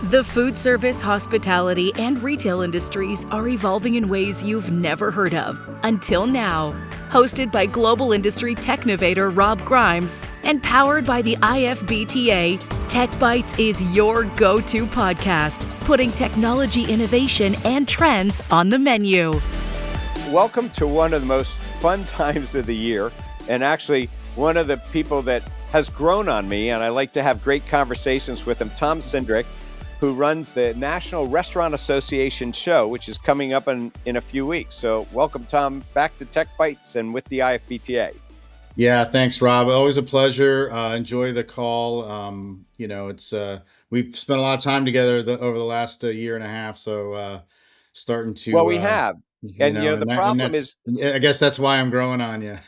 The food service, hospitality, and retail industries are evolving in ways you've never heard of until now. Hosted by global industry technovator Rob Grimes and powered by the IFBTA, TechBytes is your go-to podcast, putting technology innovation and trends on the menu. Welcome to one of the most fun times of the year, and actually one of the people that has grown on me, and I like to have great conversations with him, Tom Cindric, who runs the National Restaurant Association show, which is coming up in a few weeks. So welcome, Tom, back to TechBytes and with the IFBTA. Yeah, thanks, Rob. Always a pleasure. Enjoy the call. It's we've spent a lot of time together over the last year and a half. So starting to, Well, we have. And, the and problem that's, is, I guess that's why I'm growing on you.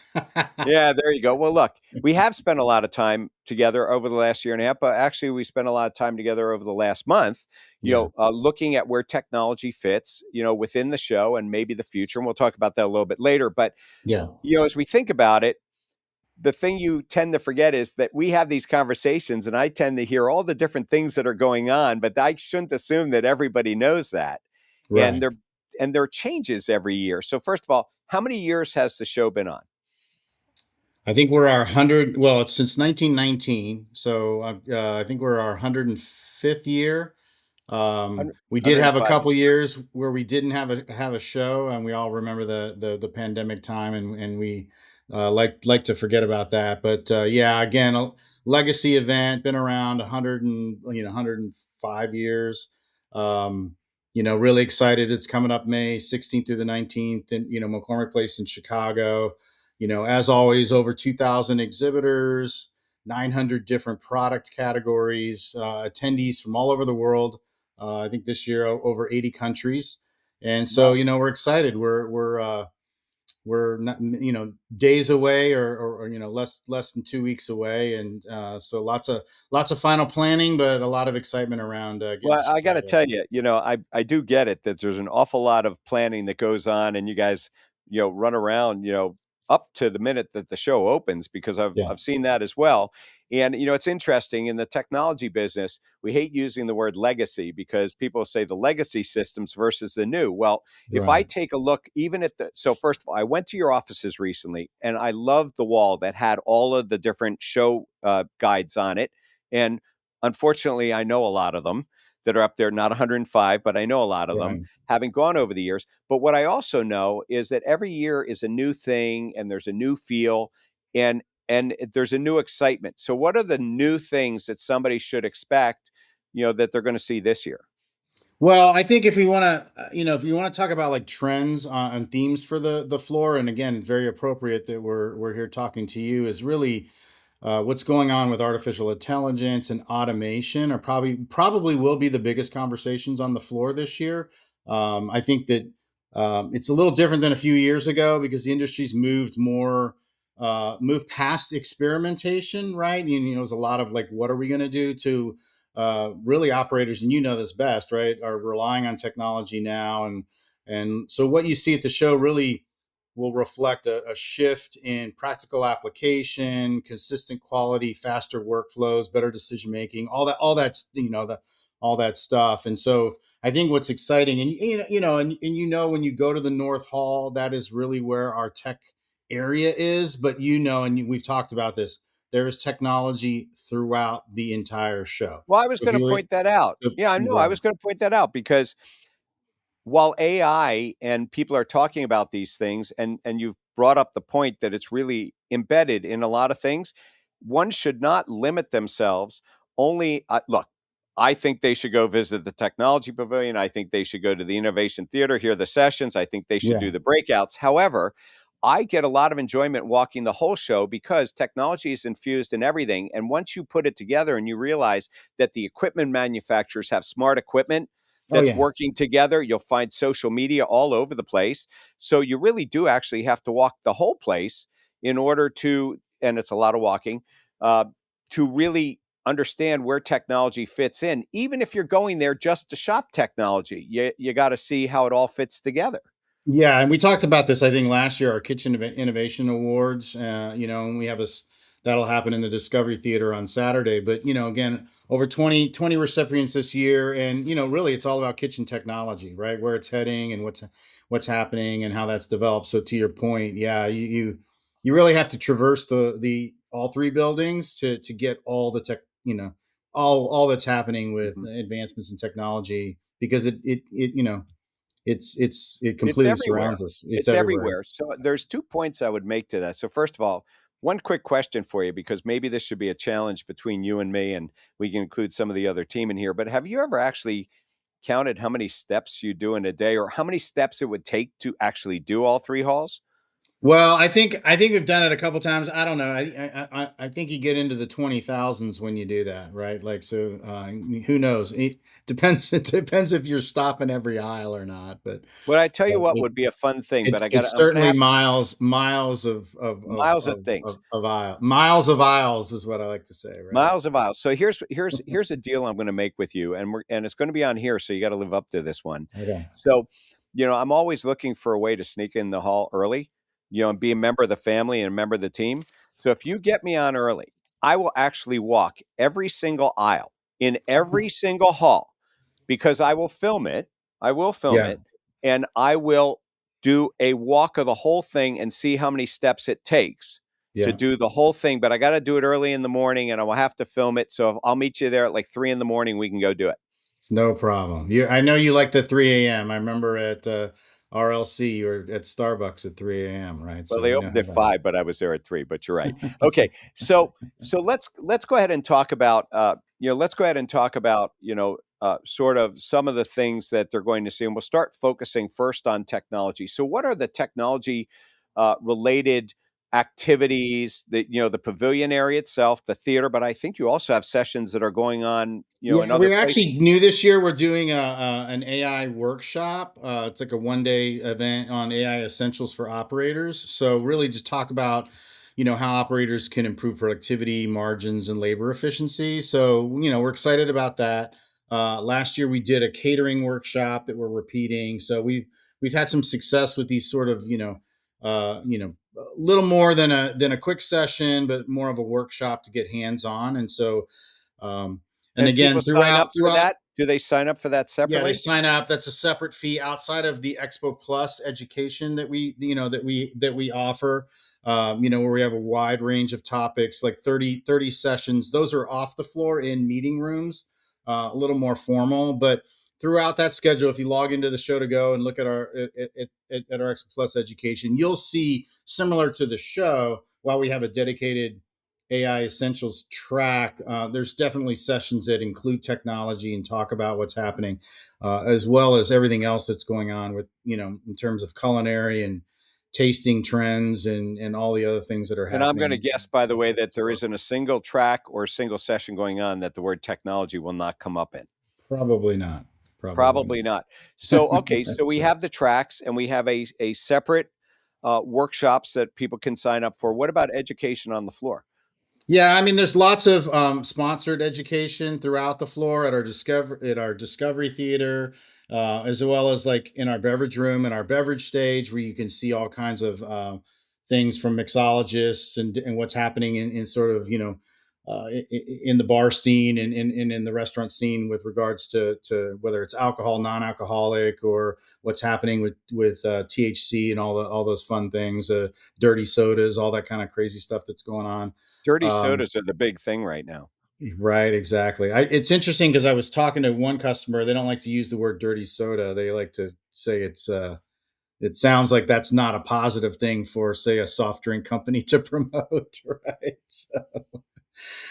yeah, there you go. Well, look, we have spent a lot of time together over the last year and a half, but actually we spent a lot of time together over the last month, looking at where technology fits, within the show and maybe the future. And we'll talk about that a little bit later. But, Yeah. As we think about it, the thing you tend to forget is that we have these conversations and I tend to hear all the different things that are going on, but I shouldn't assume that everybody knows that. Right. And there are changes every year. So first of all, how many years has the show been on? I think we're our 100. Well, it's since 1919, so I think we're our 105th year. We did have a couple years where we didn't have a show, and we all remember the pandemic time, and we like to forget about that. But again, a legacy event, been around 105 years. Really excited. It's coming up May 16th through the 19th, and McCormick Place in Chicago. As always, over 2,000 exhibitors, 900 different product categories, attendees from all over the world. I think this year over 80 countries, and so we're excited. We're not, days away, or less than 2 weeks away, and so lots of final planning, but a lot of excitement around. Well, I got to tell you, I do get it that there's an awful lot of planning that goes on, and you guys, run around, up to the minute that the show opens, because I've seen that as well. And, it's interesting in the technology business, we hate using the word legacy because people say the legacy systems versus the new. Well, if I take a look, so first of all, I went to your offices recently and I loved the wall that had all of the different show guides on it. And unfortunately, I know a lot of them that are up there, not 105, but I know a lot of them, having gone over the years. But what I also know is that every year is a new thing and there's a new feel and there's a new excitement. So what are the new things that somebody should expect, that they're going to see this year? Well, I think if you want to talk about like trends and themes for the floor, and again, very appropriate that we're here talking to you, is really what's going on with artificial intelligence and automation are probably will be the biggest conversations on the floor this year. I think that it's a little different than a few years ago because the industry's moved past experimentation, right? There's a lot of like, what are we going to do to really operators, and this best, right, are relying on technology now, and so what you see at the show really will reflect a shift in practical application, consistent quality, faster workflows, better decision making, all that stuff. And so I think what's exciting, and when you go to the North Hall, that is really where our tech area is. But and we've talked about this, there is technology throughout the entire show. Well, I was going to point that out. I was going to point that out because while AI and people are talking about these things, and you've brought up the point that it's really embedded in a lot of things, one should not limit themselves only. Look, I think they should go visit the technology pavilion. I think they should go to the innovation theater, hear the sessions. I think they should do the breakouts. However, I get a lot of enjoyment walking the whole show because technology is infused in everything. And once you put it together and you realize that the equipment manufacturers have smart equipment that's working together, you'll find social media all over the place. So you really do actually have to walk the whole place in order to, and it's a lot of walking, to really understand where technology fits in. Even if you're going there just to shop technology, you got to see how it all fits together. Yeah, and we talked about this, I think, last year, our Kitchen Innovation Awards, and we have that'll happen in the Discovery Theater on Saturday. But, again, over 20 recipients this year. And, really it's all about kitchen technology, right? Where it's heading and what's happening and how that's developed. So to your point, yeah, you really have to traverse the all three buildings to get all the tech, all that's happening with Mhm. advancements in technology, because it It's completely everywhere. surrounds us. It's It's everywhere. everywhere. So there's 2 points I would make to that. So first of all, one quick question for you, because maybe this should be a challenge between you and me, and we can include some of the other team in here. But have you ever actually counted how many steps you do in a day, or how many steps it would take to actually do all 3 halls? Well, I think we've done it a couple times. I don't know. I think you get into the 20,000s when you do that, right? Like, so who knows? It depends. It depends if you're stopping every aisle or not. But Well, I tell you what it, would be a fun thing, but it's I'm gonna certainly have miles miles of things. of aisle. Miles of aisles is what I like to say, right? Miles of aisles. So here's a deal I'm gonna make with you, and it's gonna be on here, so you gotta live up to this one. Okay. So, I'm always looking for a way to sneak in the hall early, and be a member of the family and a member of the team. So if you get me on early, I will actually walk every single aisle in every single hall, because I will film it. I will film Yeah. it, and I will do a walk of the whole thing and see how many steps it takes to Yeah. do the whole thing. But I got to do it early in the morning, and I will have to film it. So I'll meet you there at like 3 in the morning. We can go do it. No problem. I know you like the 3 a.m. I remember at RLC, you were at Starbucks at 3 a.m., right? Well, So they you know opened how at 5, but I was there at 3. But you're right. Okay, so let's go ahead and talk about let's go ahead and talk about sort of some of the things that they're going to see, and we'll start focusing first on technology. So, what are the technology related activities that the pavilion area itself, the theater? But I think you also have sessions that are going on in Yeah, other we're actually places. new this year. We're doing an AI workshop. It's like a 1 day event on AI essentials for operators. So really, just talk about how operators can improve productivity, margins, and labor efficiency. So we're excited about that. Last year we did a catering workshop that we're repeating. So we've had some success with these sort of a little more than a quick session, but more of a workshop to get hands on. And so. Um, and And people again, sign up for throughout, that. Do they sign up for that yeah, they separately? sign up. That's a separate fee outside of the Expo Plus education that we offer. Where we have a wide range of topics, like 30 sessions. Those are off the floor in meeting rooms, a little more formal. But throughout that schedule, if you log into the show to go and look at our Expo Plus education, you'll see, similar to the show, while we have a dedicated AI Essentials track, there's definitely sessions that include technology and talk about what's happening, as well as everything else that's going on with, in terms of culinary and tasting trends and all the other things that are And I'm going to happening guess, by the on way, the that there floor. isn't a single track or a single session going on that the word technology will not come up in. Probably not. Probably Probably not. So, okay, not. so we That's right. have the tracks, and we have a separate workshops that people can sign up for. What about education on the floor? Yeah, I mean, there's lots of sponsored education throughout the floor at our Discovery Theater, as well as like in our beverage room and our beverage stage, where you can see all kinds of things from mixologists and what's happening in sort of in the bar scene and in the restaurant scene with regards to whether it's alcohol, non-alcoholic, or what's happening with THC and all those fun things, dirty sodas, all that kind of crazy stuff that's going on. Dirty Um, sodas are the big thing right now. right, exactly. It's interesting because I was talking to one customer. They don't like to use the word dirty soda. They like to say it sounds like that's not a positive thing for, say, a soft drink company to promote, right?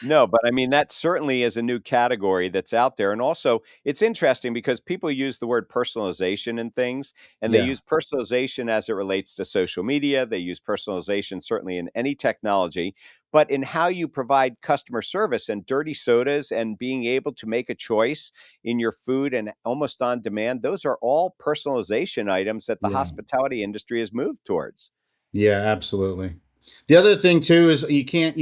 No, but I mean, that certainly is a new category that's out there. And also, it's interesting because people use the word personalization in things, and they Yeah, use personalization as it relates to social media. They use personalization certainly in any technology, but in how you provide customer service and dirty sodas and being able to make a choice in your food and almost on demand, those are all personalization items that the yeah. hospitality industry has moved towards. Yeah, absolutely. The other thing too is you can't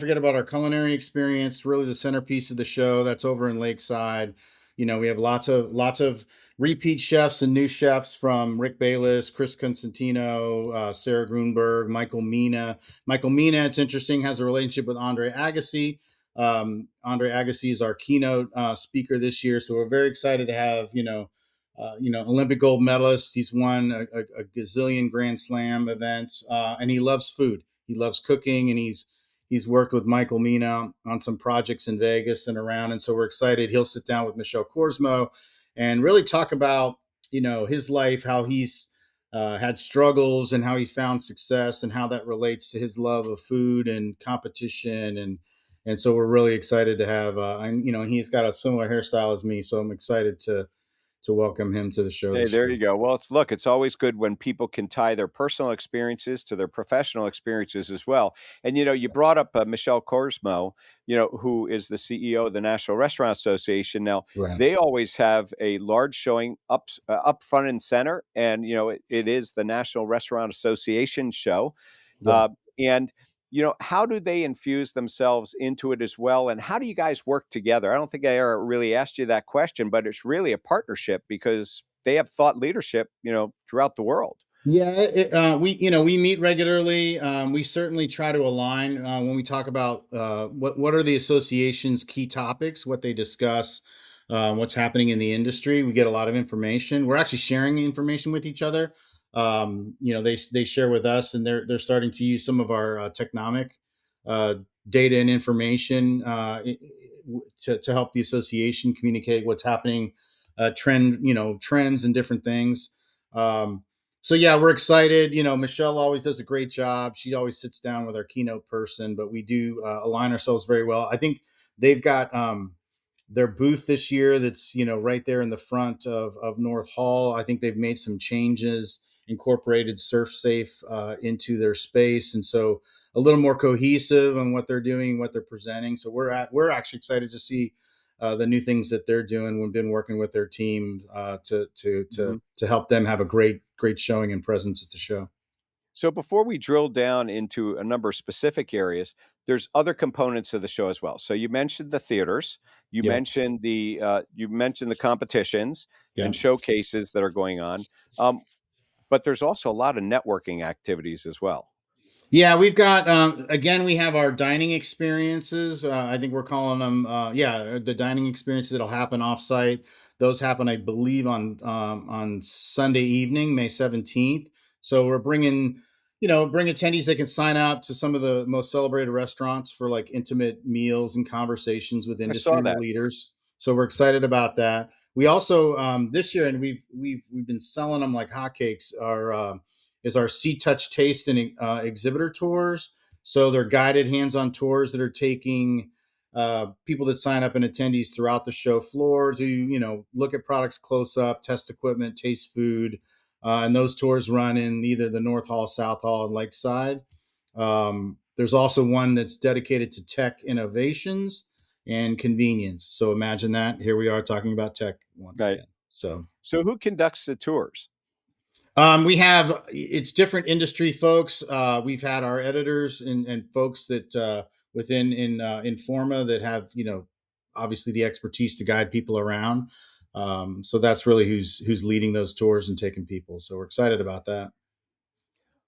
forget about our culinary experience, really the centerpiece of the show. That's over in Lakeside. We have lots of repeat chefs and new chefs, from Rick Bayless, Chris Constantino, Sarah Grunberg, Michael Mina. Michael Mina, it's interesting, has a relationship with Andre Agassi. Andre Agassi is our keynote speaker this year, so we're very excited to have Olympic gold medalist. He's won a gazillion Grand Slam events, and he loves food. He loves cooking, and he's worked with Michael Mina on some projects in Vegas and around. And so we're excited. He'll sit down with Michelle Korsmo and really talk about, his life, how he's had struggles and how he's found success, and how that relates to his love of food and competition. And so we're really excited to have, and he's got a similar hairstyle as me. So I'm excited to welcome him to the show. Hey, there you go. Well, it's always good when people can tie their personal experiences to their professional experiences as well. And, you brought up Michelle Korsmo, who is the CEO of the National Restaurant Association. Now, Right. They always have a large showing up front and center. And, it is the National Restaurant Association show. Right. And how do they infuse themselves into it as well? And how do you guys work together? I don't think I ever really asked you that question, but it's really a partnership because they have thought leadership, throughout the world. Yeah, we meet regularly. We certainly try to align when we talk about what are the association's key topics, what they discuss, what's happening in the industry. We get a lot of information. We're actually sharing information with each other. They share with us, and they're starting to use some of our Technomic data and information to help the association communicate what's happening, trends and different things. So yeah, we're excited. Michelle always does a great job. She always sits down with our keynote person, but we do align ourselves very well. I think they've got their booth this year that's right there in the front of North Hall. I think they've made some changes, incorporated SurfSafe into their space, and so a little more cohesive on what they're doing, what they're presenting. So we're actually excited to see the new things that they're doing. We've been working with their team to help them have a great showing and presence at the show. So before we drill down into a number of specific areas, there's other components of the show as well. So you mentioned the theaters, you mentioned the competitions and showcases that are going on, but there's also a lot of networking activities as well. Yeah, we've got, again, we have our dining experiences. I think we're calling them, the dining experiences that'll happen offsite. Those happen, I believe, on Sunday evening, May 17th. So we're bring attendees that can sign up to some of the most celebrated restaurants for like intimate meals and conversations with industry leaders. So we're excited about that. We also, this year, and we've been selling them like hotcakes, is our See, Touch, Taste, and exhibitor tours. So they're guided hands-on tours that are taking people that sign up and attendees throughout the show floor to, look at products close up, test equipment, taste food. And those tours run in either the North Hall, South Hall, and Lakeside. There's also one that's dedicated to tech innovations and convenience. So imagine that. Here we are talking about tech once again. So who conducts the tours? It's different industry folks. We've had our editors and folks that within Informa that have, obviously the expertise to guide people around. So that's really who's leading those tours and taking people. So we're excited about that.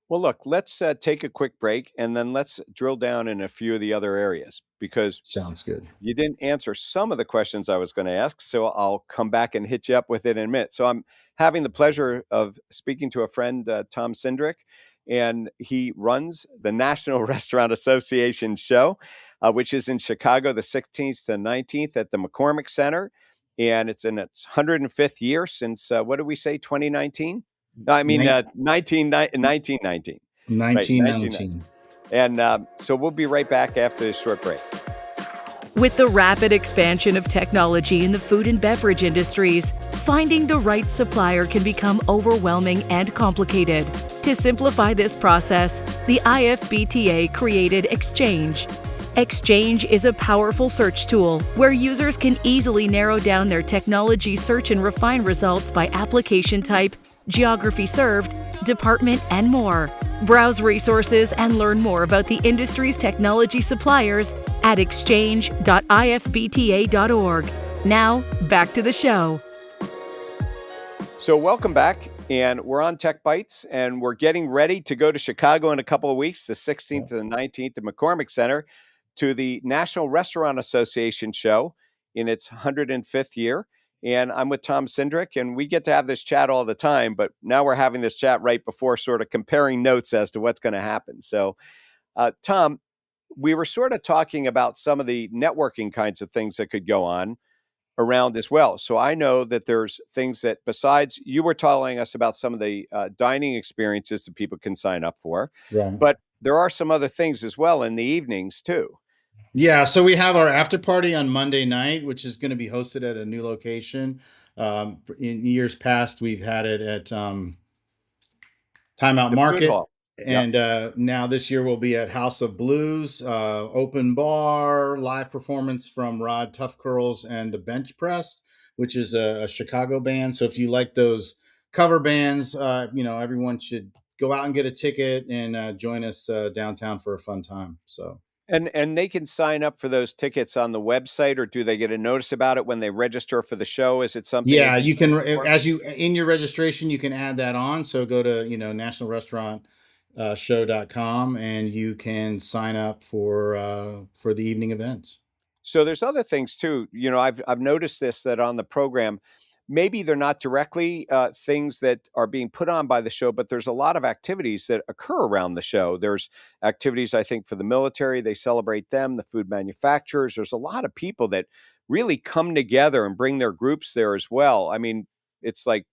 Well, look, let's take a quick break, and then let's drill down in a few of the other areas, because sounds good. You didn't answer some of the questions I was going to ask, so I'll come back and hit you up with it in a minute. So I'm having the pleasure of speaking to a friend, Tom Cindric, and he runs the National Restaurant Association show, which is in Chicago, the 16th to 19th at the McCormick Center. And it's in its 105th year since, what did we say, 2019? No, I mean, 1919. 1919. And so we'll be right back after this short break. With the rapid expansion of technology in the food and beverage industries, finding the right supplier can become overwhelming and complicated. To simplify this process, the IFBTA created Exchange. Exchange is a powerful search tool where users can easily narrow down their technology search and refine results by application type, geography served, department, and more. Browse resources and learn more about the industry's technology suppliers at exchange.ifbta.org. Now, back to the show. So welcome back, and we're on TechBytes, and we're getting ready to go to Chicago in a couple of weeks, the 16th to the 19th at McCormick Center, to the National Restaurant Association show in its 105th year. And I'm with Tom Cindric, and we get to have this chat all the time, but now we're having this chat right before sort of comparing notes as to what's going to happen. So, Tom, we were sort of talking about some of the networking kinds of things that could go on around as well. So I know that there's things that, besides, you were telling us about some of the dining experiences that people can sign up for, Right. but there are some other things as well in the evenings too. Yeah, so we have our after party on Monday night, which is going to be hosted at a new location. In years past, we've had it at Timeout The food Market, hall. Yep. and now this year we'll be at House of Blues, open bar, live performance from Rod Tough Curls and the Bench Press, which is a Chicago band. So if you like those cover bands, everyone should go out and get a ticket and join us downtown for a fun time. So. And they can sign up for those tickets on the website, or do they get a notice about it when they register for the show? Is it something they Yeah, can you sign can, up for? as you in your registration, you can add that on. So go to, National Restaurant show.com and you can sign up for the evening events. So there's other things too. I've noticed this, that on the program, maybe they're not directly things that are being put on by the show, but there's a lot of activities that occur around the show. There's activities, I think, for the military. They celebrate them, the food manufacturers. There's a lot of people that really come together and bring their groups there as well. I mean, it's like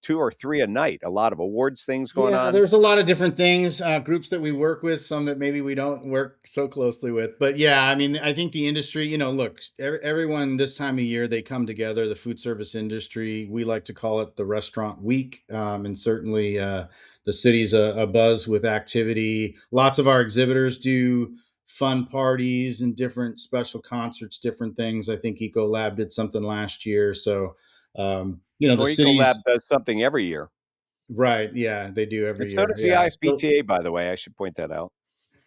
2 or 3 a night, a lot of awards things going Yeah, on. there's a lot of different things, groups that we work with, some that maybe we don't work so closely with. But yeah, I mean, I think the industry, look, everyone this time of year, they come together, the food service industry. We like to call it the restaurant week. And certainly the city's a buzz with activity. Lots of our exhibitors do fun parties and different special concerts, different things. I think Ecolab did something last year. So, the Well, Ecolab city's. does something every year. Right. Yeah, they do And every so year. does the Yeah. So IFPTA, by the way. I should point that out.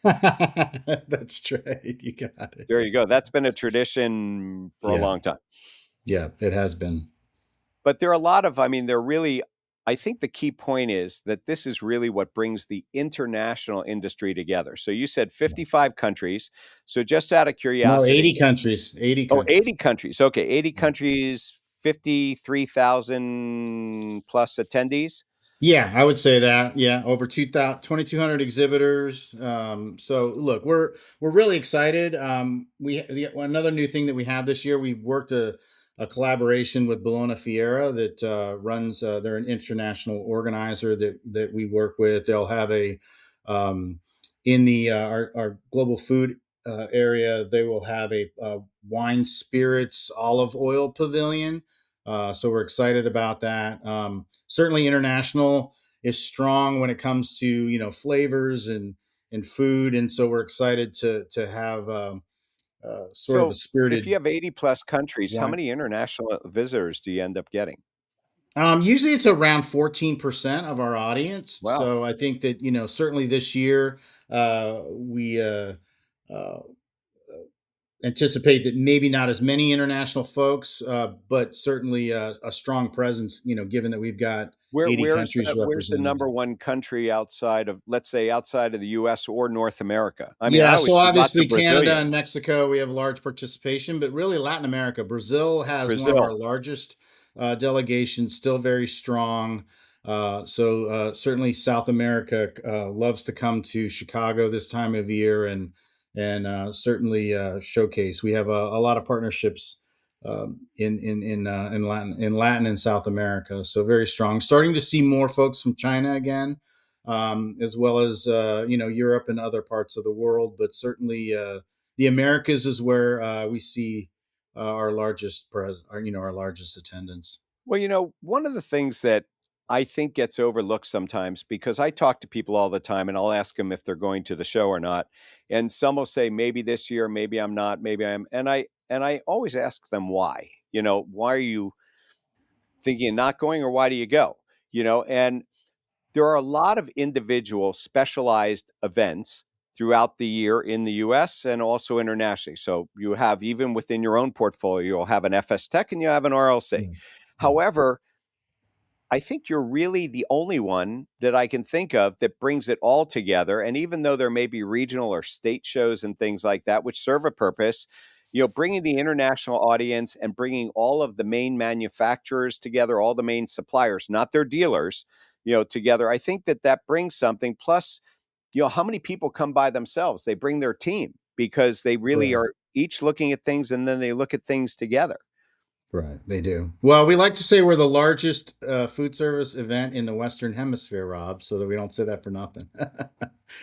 that's right. You got There it. you go. That's been a tradition for a Yeah. long time. Yeah, it has been. But there are a lot of, I mean, they're really, I think the key point is that this is really what brings the international industry together. So you said 55 countries. So just out of No, curiosity, 80 countries. 80 oh, countries. 80 countries. Okay, 80 countries, 53,000 plus attendees. Yeah, I would say that. Yeah, over 2,200 exhibitors. So look, we're really excited. Another new thing that we have this year, we worked a collaboration with Bologna Fiera that runs. They're an international organizer that we work with. They'll have a in the our global food area. They will have a wine, spirits, olive oil pavilion. So we're excited about that. Certainly international is strong when it comes to flavors and food, and so we're excited to have sort of a So if you spirited have 80 plus countries, how wine. many international visitors do you end up getting? Usually it's around 14% of our audience. Wow. So I think that certainly this year we uh, anticipate that maybe not as many international folks, but certainly a strong presence. Given that we've got 80 countries Where's the represented. number one country outside of, let's say, outside of the US or North America? I mean, I Yeah, always so see lots obviously of Canada and Brazilians. Mexico, we have large participation, but really Latin America, Brazil has one of our Brazil. largest delegations, still very strong. So certainly South America loves to come to Chicago this time of year and certainly showcase. We have a lot of partnerships in Latin and South America, so very strong. Starting to see more folks from China again, as well as Europe and other parts of the world. But certainly the Americas is where we see our largest attendance. Well, one of the things that I think gets overlooked sometimes, because I talk to people all the time and I'll ask them if they're going to the show or not. And some will say, maybe this year, maybe I'm not, maybe I'm. And I always ask them why. Why are you thinking of not going, or why do you go? And there are a lot of individual specialized events throughout the year in the US and also internationally. So you have, even within your own portfolio, you'll have an FS Tech and you have an RLC. Yeah. However, I think you're really the only one that I can think of that brings it all together. And even though there may be regional or state shows and things like that, which serve a purpose, bringing the international audience and bringing all of the main manufacturers together, all the main suppliers, not their dealers, together, I think that brings something. Plus, how many people come by themselves? They bring their team because they really Correct. are each looking at things and then they look at things together. Right, they do. Well, we like to say we're the largest food service event in the Western Hemisphere, Rob, so that we don't say that for nothing.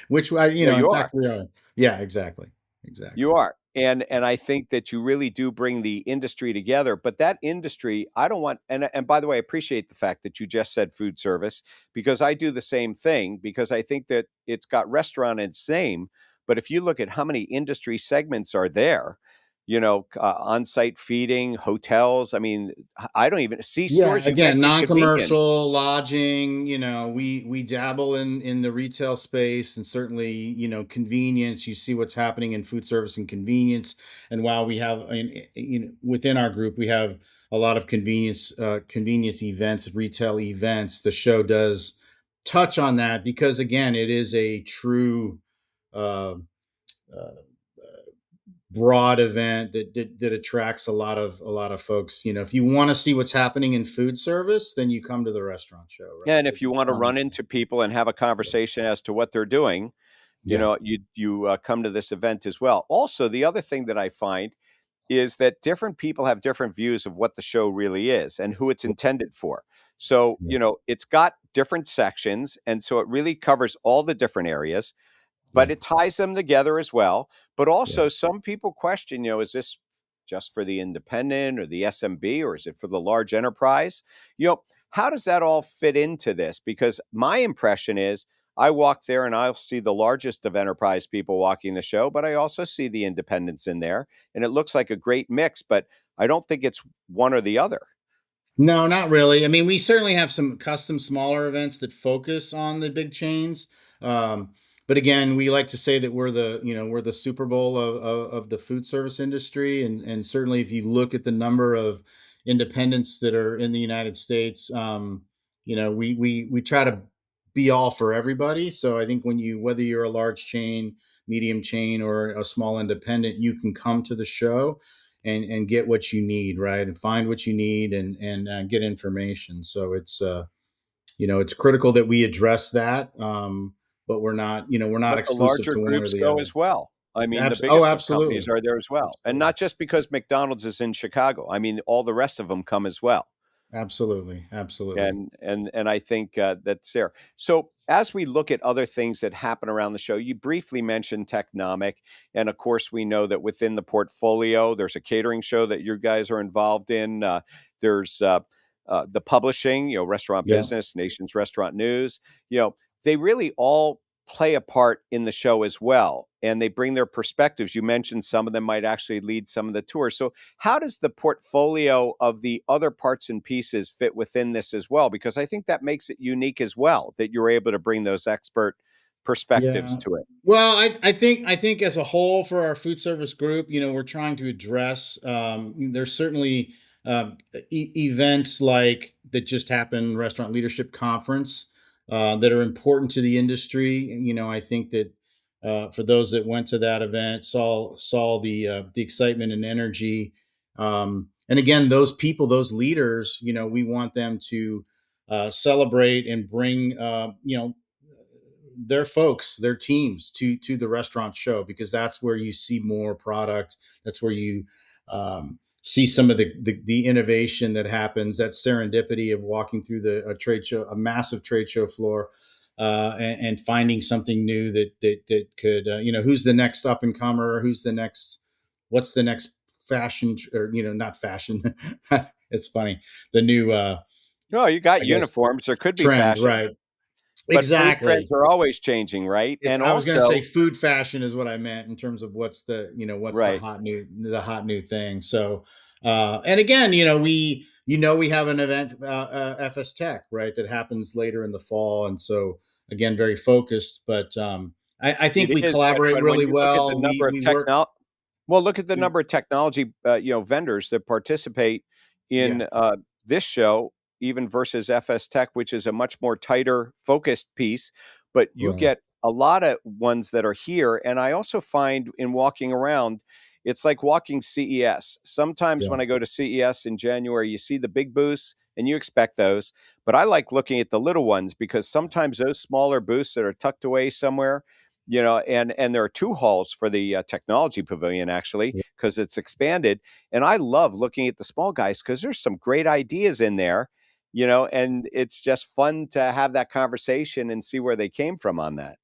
Which, Yeah, in you fact, are. we are. Yeah, exactly. You Exactly. are. And I think that you really do bring the industry together. But that industry, I don't want, and by the way, I appreciate the fact that you just said food service, because I do the same thing, because I think that it's got restaurant in its name. But if you look at how many industry segments are there, on-site feeding, hotels, I mean, I don't even see Yeah, stores you again, mentioned, convenience. non-commercial lodging, we dabble in the retail space, and certainly, convenience. You see what's happening in food service and convenience. And while we have within our group, we have a lot of convenience events, retail events, the show does touch on that because, again, it is a true uh, uh, broad event that attracts a lot of folks. If you want to see what's happening in food service, then you come to the restaurant show, Yeah, right? and if you want to run into people and have a Yeah. conversation as to what they're doing, Yeah. you come to this event as well. Also, the other thing that I find is that different people have different views of what the show really is and who it's intended for. So, Yeah. it's got different sections, and so it really covers all the different areas, but Yeah. it ties them together as well. But Yeah. also, some people question, is this just for the independent or the SMB, or is it for the large enterprise? How does that all fit into this? Because my impression is I walk there and I'll see the largest of enterprise people walking the show, but I also see the independents in there, and it looks like a great mix, but I don't think it's one or the other. No, not really. I mean, we certainly have some custom smaller events that focus on the big chains. Um, but again, we like to say that we're the Super Bowl of the food service industry, and certainly if you look at the number of independents that are in the United States, we try to be all for everybody. So I think whether you're a large chain, medium chain, or a small independent, you can come to the show and get what you need, right, and find what you need and get information. So it's critical that we address that, but we're not But the exclusive larger to one or groups the go other. as well. I mean, the Oh, biggest of companies absolutely. are there as well. And Absolutely. not just because McDonald's is in Chicago. I mean, all the rest of them come as well. Absolutely. Absolutely. And I think that's there. So as we look at other things that happen around the show, you briefly mentioned Technomic, and of course we know that within the portfolio, there's a catering show that you guys are involved in. There's the publishing, Restaurant Yeah. Business, Nation's Restaurant News. They really all play a part in the show as well, and they bring their perspectives. You mentioned some of them might actually lead some of the tours. So how does the portfolio of the other parts and pieces fit within this as well? Because I think that makes it unique as well, that you're able to bring those expert perspectives Yeah. to it. Well, I think as a whole for our food service group, we're trying to address. There's certainly events like that just happened, Restaurant Leadership Conference, that are important to the industry. I think that for those that went to that event, saw the excitement and energy. And again, those people, those leaders, we want them to celebrate and bring their folks, their teams to the restaurant show, because that's where you see more product. That's where you see some of the innovation that happens. That serendipity of walking through a trade show, a massive trade show floor, and finding something new that could who's the next up and comer, what's the next fashion, or not fashion. It's funny, the new No, you got I guess uniforms. There could be trend, fashion, right? but food trends Exactly. are always changing, right? And I was going to say also, food fashion is what I meant in terms of what's the right. hot new thing. So, and again, we have an event, FS Tech, right, that happens later in the fall, and so again, very focused. But I think It we is, collaborate but when really you look at the well. number of We work. well, look at the number of technology, vendors that participate Yeah, in this show, even versus FS Tech, which is a much more tighter, focused piece. But you right. get a lot of ones that are here, and I also find in walking around, it's like walking CES. Sometimes Yeah, when I go to CES in January, you see the big booths, and you expect those. But I like looking at the little ones because sometimes those smaller booths that are tucked away somewhere, and there are two halls for the technology pavilion actually yeah, because it's expanded, and I love looking at the small guys because there's some great ideas in there, and it's just fun to have that conversation and see where they came from on that.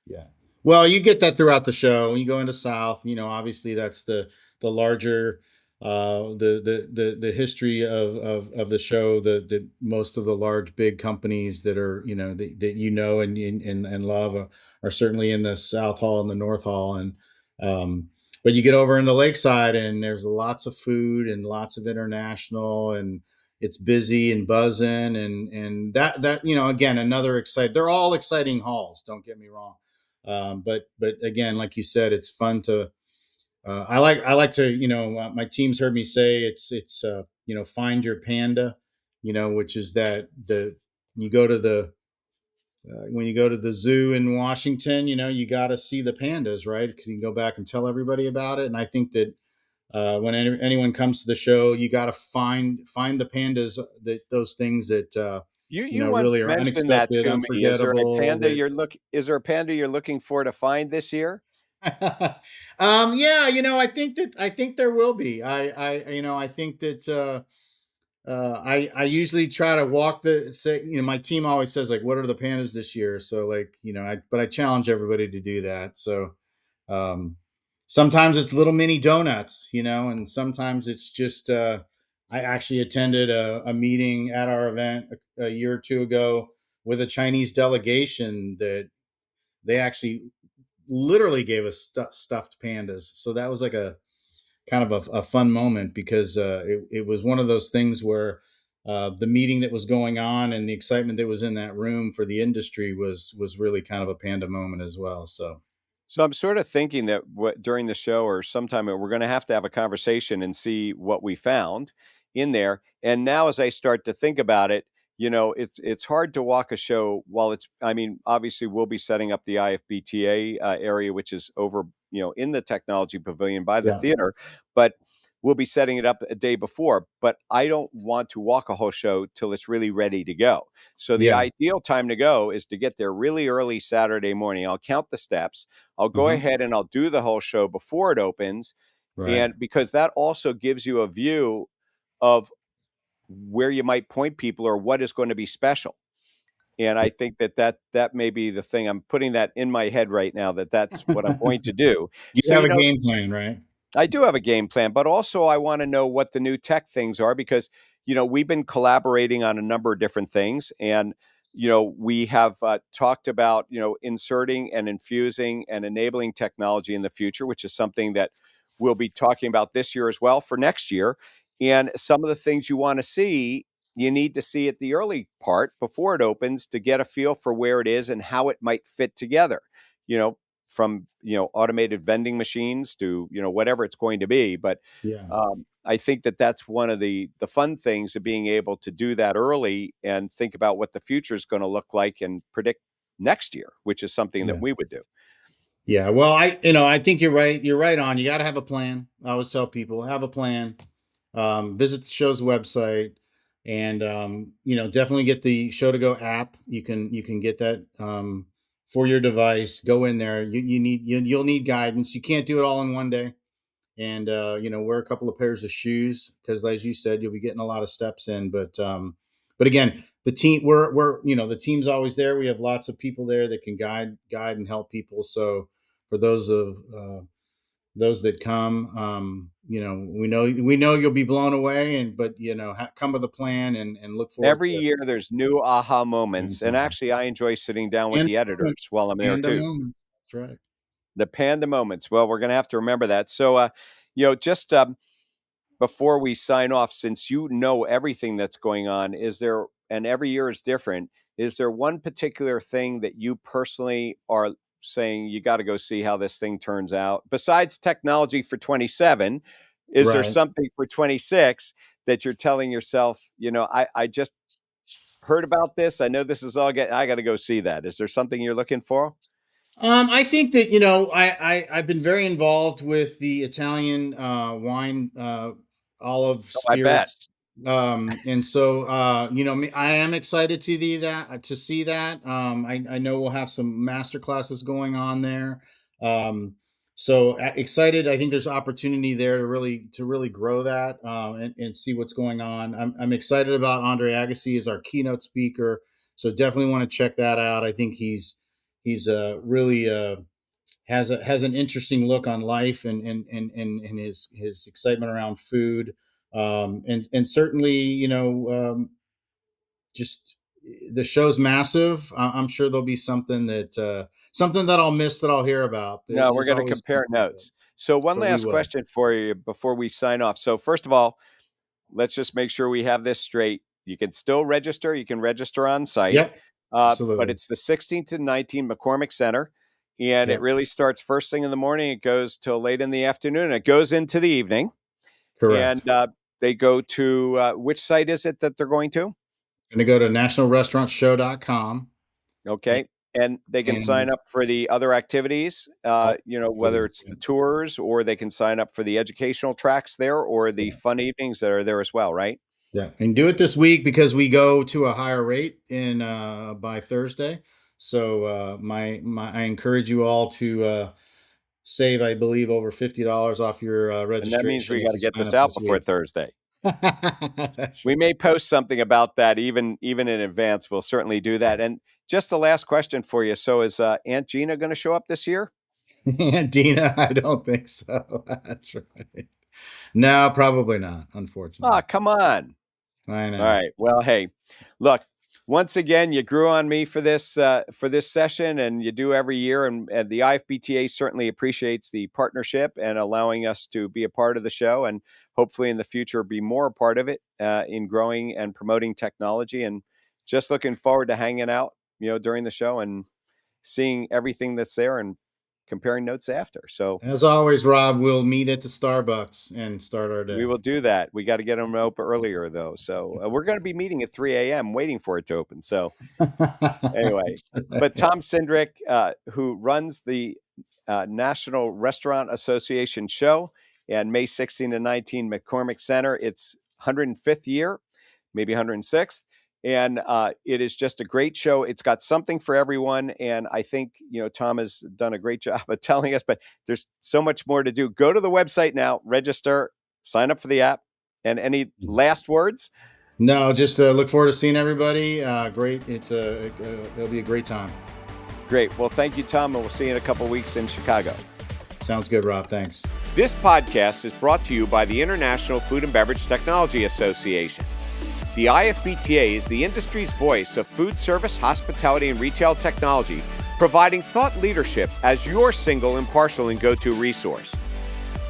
yeah. Well, you get that throughout the show. When you go into South, obviously that's the larger the history of the show. The most of the large big companies that are that and love are certainly in the South Hall and the North Hall, and but you get over in the Lakeside and there's lots of food and lots of international, and it's busy and buzzing, and that again, another exciting. They're all exciting halls. Don't get me wrong. But again, like you said, it's fun to. I like to, my team's heard me say it's find your panda, which is that the you go to the when you go to the zoo in Washington, you got to see the pandas, right? Because you can go back and tell everybody about it. And I think that when anyone comes to the show, you got to find the pandas, that those things that You once really are mentioned that unexpected, to me. Is there a unforgettable. panda That you're look is there a panda you're looking for to find this year? Yeah, I think there will be. I think that I usually try to walk the say. My team always says like, "What are the pandas this year?" So like, but I challenge everybody to do that. So um, sometimes it's little mini donuts, and sometimes it's just. I actually attended a meeting at our event a year or two ago with a Chinese delegation that they actually literally gave us stuffed pandas. So that was like a kind of a fun moment because it was one of those things where the meeting that was going on and the excitement that was in that room for the industry was really kind of a panda moment as well. So So I'm sort of thinking that during the show or sometime we're going to have a conversation and see what we found in there. And now, as I start to think about it, it's hard to walk a show while it's. I mean, obviously, we'll be setting up the IFBTA area, which is over, in the technology pavilion by the yeah, theater, but we'll be setting it up a day before. But I don't want to walk a whole show till it's really ready to go. So the yeah, ideal time to go is to get there really early Saturday morning. I'll count the steps. I'll go uh-huh. ahead and I'll do the whole show before it opens. Right, And because that also gives you a view of where you might point people or what is going to be special. And I think that may be the thing. I'm putting that in my head right now that that's what I'm going to do. you So, have a game plan, right? I do have a game plan, but also I want to know what the new tech things are because, we've been collaborating on a number of different things. And, we have talked about, inserting and infusing and enabling technology in the future, which is something that we'll be talking about this year as well for next year. And some of the things you want to see, you need to see at the early part before it opens to get a feel for where it is and how it might fit together. You know, from automated vending machines to whatever it's going to be. But Yeah, I think that that's one of the fun things of being able to do that early and think about what the future is going to look like and predict next year, which is something that yeah. we would do. Yeah, well, I think you're right. You're right on. You got to have a plan. I always tell people have a plan. Visit the show's website, and definitely get the Show to Go app. You can get that for your device. Go in there. You'll need guidance. You can't do it all in one day, and wear a couple of pairs of shoes because, as you said, you'll be getting a lot of steps in. But again, the team we're the team's always there. We have lots of people there that can guide and help people. So for those that come, we know you'll be blown away, but come with a plan and look forward Every to year there's new aha doing moments. And something. actually, I enjoy sitting down with And the editors while I'm there and the too. moments. That's right. The panda moments. Well, we're going to have to remember that. So, just before we sign off, since you know everything that's going on, and every year is different, is there one particular thing that you personally are saying you got to go see how this thing turns out. Besides technology for 27, is there Right. something for 26 that you're telling yourself, I just heard about this. I know this is I got to go see that. Is there something you're looking for? I think that I've been very involved with the Italian wine, olive Oh, I bet. spirits, and so I am excited to see that. I know we'll have some master classes going on there. Excited. I think there's opportunity there to really grow that, and see what's going on. I'm excited about Andre Agassi as our keynote speaker, so definitely want to check that out. I think he's really has an interesting look on life, and his excitement around food, and certainly just the show's massive. I'm sure there'll be something that I'll miss that I'll hear about. No, we're There's going to always compare something, notes. So one but we last will. question for you before we sign off. So first of all, let's just make sure we have this straight. You can still register. You can register on site, Yep, but absolutely. it's the 16th to 19th McCormick Center, and it Yep, really starts first thing in the morning. It goes till late in the afternoon. And it goes into the evening, and correct. they go to which site is it that they're going to? Going to go to nationalrestaurantshow.com, and, Okay. And they can sign and up for the other activities, whether it's the tours or they can sign up for the educational tracks there or the yeah. fun evenings that are there as well, right? Yeah, and do it this week because we go to a higher rate in by Thursday. So I encourage you all to save, I believe, over $50 off your And that means registration we if got to you get sign this up out this before week. Thursday. That's We may post something about that even in advance. We'll certainly do that. And just the last question for you. So is Aunt Gina going to show up this year? right. Dina, I don't think so. That's right. No, probably not, Oh, unfortunately. come on. I All know. right. Well, hey, look, once again, you grew on me for this session, and you do every year. And the IFBTA certainly appreciates the partnership and allowing us to be a part of the show, and hopefully in the future be more a part of it in growing and promoting technology. And just looking forward to hanging out, during the show and seeing everything that's there and comparing notes after. So As always, Rob, we'll meet at the Starbucks and start our we day. will do that. We got to get them open earlier, though. So we're going to be meeting at 3 a.m. waiting for it to open. So anyway, That's but right. Tom Cindric, who runs the National Restaurant Association show and May 16 to 19 McCormick Center, it's 105th year, maybe 106th. And it is just a great show. It's got something for everyone. And I think, Tom has done a great job of telling us, but there's so much more to do. Go to the website now, register, sign up for the app. And any last words? No, just look forward to seeing everybody. Great. It'll be a great time. Great. Well, thank you, Tom, and we'll see you in a couple weeks in Chicago. Sounds good, Rob. Thanks. This podcast is brought to you by the International Food and Beverage Technology Association. The IFBTA is the industry's voice of food service, hospitality, and retail technology, providing thought leadership as your single, impartial, and go-to resource.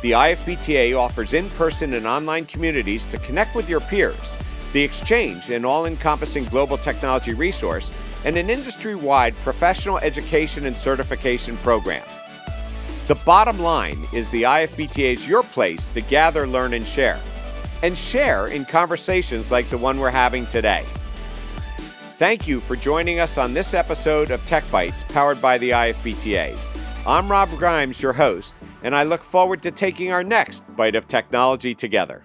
The IFBTA offers in-person and online communities to connect with your peers, the exchange, an all-encompassing global technology resource, and an industry-wide professional education and certification program. The bottom line is the IFBTA is your place to gather, learn, and share in conversations like the one we're having today. Thank you for joining us on this episode of TechBytes, powered by the IFBTA. I'm Rob Grimes, your host, and I look forward to taking our next bite of technology together.